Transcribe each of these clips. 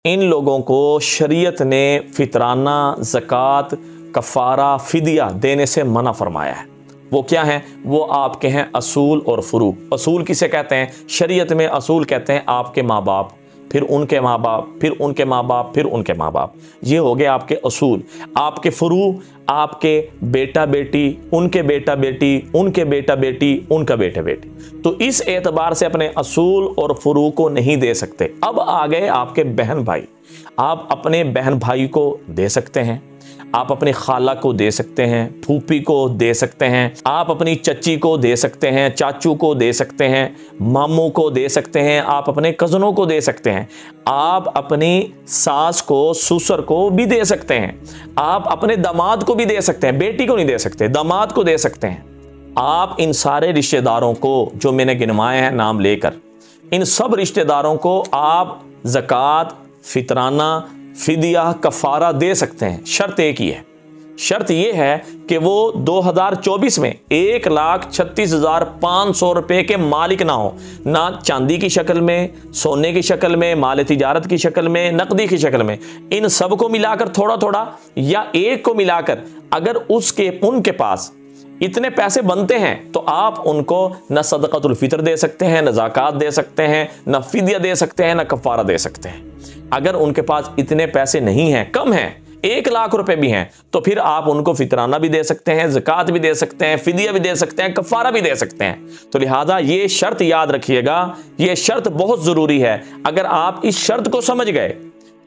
इन लोगों को शरीयत ने फितराना, ज़कात, कफ़ारा, फ़िदिया देने से मना फरमाया है। वो क्या हैं? वो आपके हैं असूल और फ़ुरूक। असूल किसे कहते हैं? शरीयत में असूल कहते हैं आपके माँ बाप, फिर उनके माँ बाप, फिर उनके माँ बाप, फिर उनके माँ बाप। ये हो गए आपके असूल। आपके फ़ुरू आपके बेटा बेटी, उनके बेटा बेटी, उनके बेटा बेटी, उनका बेटा बेटी। तो इस एतबार से अपने असूल और फ़ुरू को नहीं दे सकते। अब आ गए आपके बहन भाई। आप अपने बहन भाई को दे सकते हैं, आप अपनी खाला को दे सकते हैं, फूफी को दे सकते हैं, आप अपनी चच्ची को दे सकते हैं, चाचू को दे सकते हैं, मामू को दे सकते हैं, आप अपने कज़नों को दे सकते हैं, आप अपनी सास को, ससुर को भी दे सकते हैं, आप अपने दामाद को भी दे सकते हैं। बेटी को नहीं दे सकते, दामाद को दे सकते हैं। आप इन सारे रिश्तेदारों को जो मैंने गिनवाए हैं नाम लेकर, इन सब रिश्तेदारों को आप ज़कात, फितराना, फिदिया, कफ़ारा दे सकते हैं। शर्त एक ही है, शर्त यह है कि वो 2024 में 1,36,500 रुपये के मालिक ना हो, ना चांदी की शक्ल में, सोने की शक्ल में, माल तिजारत की शक्ल में, नकदी की शक्ल में। इन सब को मिलाकर थोड़ा थोड़ा या एक को मिलाकर अगर उनके पास इतने पैसे बनते हैं तो आप उनको न सदक़तुल फ़ितर दे सकते हैं, न ज़कात दे सकते हैं, न फ़िदिया दे सकते हैं, न कफ़ारा दे सकते हैं। अगर उनके पास इतने पैसे नहीं हैं, कम हैं, 1 लाख रुपए भी हैं, तो फिर आप उनको फितराना भी दे सकते हैं, ज़कात भी दे सकते हैं, फ़िदिया भी दे सकते हैं, कफ़ारा भी दे सकते हैं। तो लिहाजा ये शर्त याद रखिएगा, ये शर्त बहुत ज़रूरी है। अगर आप इस शर्त को समझ गए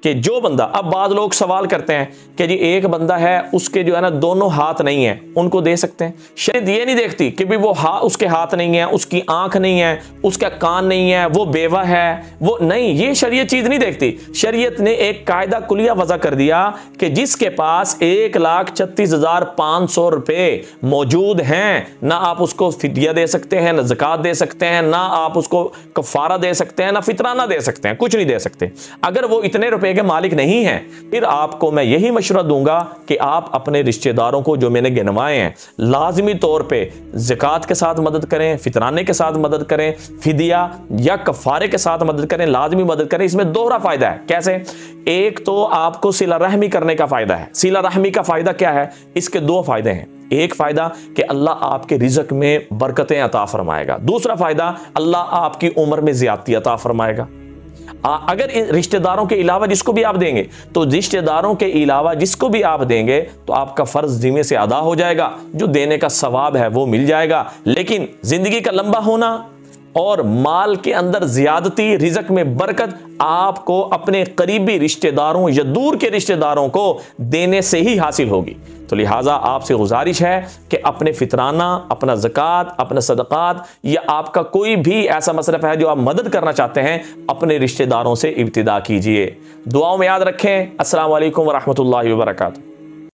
कि जो बंदा, अब बाद लोग सवाल करते हैं कि जी एक बंदा है उसके जो है ना दोनों हाथ नहीं है, उनको दे सकते हैं। शरीयत ये नहीं देखती कि भी वो उसके हाथ नहीं है, उसकी आंख नहीं है, उसका कान नहीं है, वो बेवा है, वो नहीं, ये शरीयत चीज नहीं देखती। शरीयत ने एक कायदा कुलिया वज़ा कर दिया कि जिसके पास 1,36,500 रुपये मौजूद हैं, ना आप उसको फिदिया दे सकते हैं, ना ज़कात दे सकते हैं, ना आप उसको कफ़ारा दे सकते हैं, ना फितराना दे सकते हैं, कुछ नहीं दे सकते। अगर वो इतने रुपए के मालिक नहीं हैं, फिर आपको मैं यही मशवरा दूंगा कि आप अपने रिश्तेदारों को जो मैंने गिनवाए हैं लाजमी तौर पे ज़कात के साथ मदद करें, फितराने के साथ मदद करें, फिदिया या कफ़ारे के साथ मदद करें, लाजमी मदद करें। इसमें दोहरा फायदा है। कैसे? एक तो आपको सिला रहमी करने का फायदा है। सिला रहमी का फायदा क्या है? इसके 2 फायदे हैं। एक फायदा कि अल्लाह आपके रिज़्क़ में बरकतें अता फरमाएगा। दूसरा फायदा, अल्लाह आपकी उम्र में ज़्यादती अता फरमाएगा। अगर इन रिश्तेदारों के अलावा जिसको भी आप देंगे, तो रिश्तेदारों के अलावा जिसको भी आप देंगे तो आपका फर्ज जिम्मे से अदा हो जाएगा, जो देने का सवाब है वो मिल जाएगा। लेकिन जिंदगी का लंबा होना और माल के अंदर ज्यादती, रिज़्क़ में बरकत आपको अपने करीबी रिश्तेदारों या दूर के रिश्तेदारों को देने से ही हासिल होगी। तो लिहाजा आपसे गुजारिश है कि अपने फितराना, अपना ज़कात, अपना सदक़ात या आपका कोई भी ऐसा मसरफ़ है जो आप मदद करना चाहते हैं, अपने रिश्तेदारों से इब्तिदा कीजिए। दुआओं में याद रखें। अस्सलामु अलैकुम व रहमतुल्लाहि व बरकातुहू।